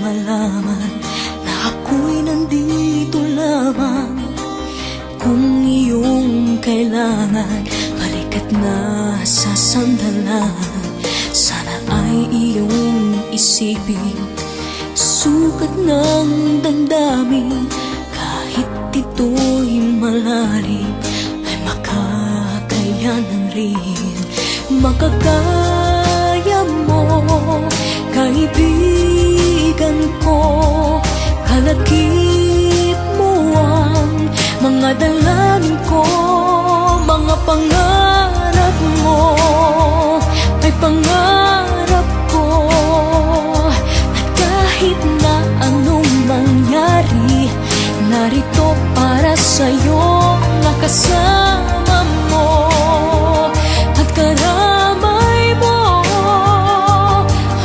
malaman na ako'y nandito lamang. Kung iyong kailangan, balikat na sa sandalan. Sana ay iyong isipin, sukat ng damdamin. Kahit ito'y malalim, ay makakayanan rin. Makakaya mo, kaibigan ko. Kalakip mo ang mga dalangin ko. Mga pangarap mo ay pangarap ko. At kahit na anong mangyari, narito para sa'yo, nakasama mo at karamay mo.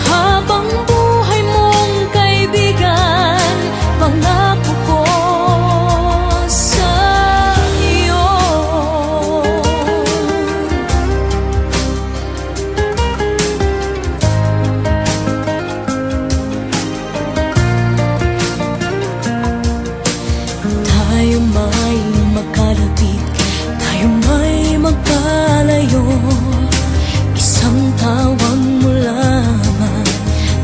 Habang buhay mong kaibigan, pangako ko sa iyo. Tayo may magkalapit, tayo may magkalayo. Isang tawag mo lamang,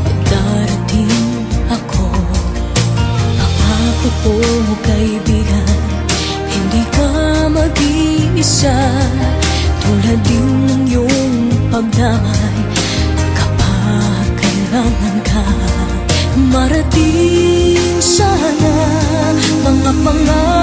ay darating ako. Pangako ko, kaibigan, hindi ka mag-iisa. Tulad din ng iyong pagdamay kapag kailangan ka. Marating sana mga pangarap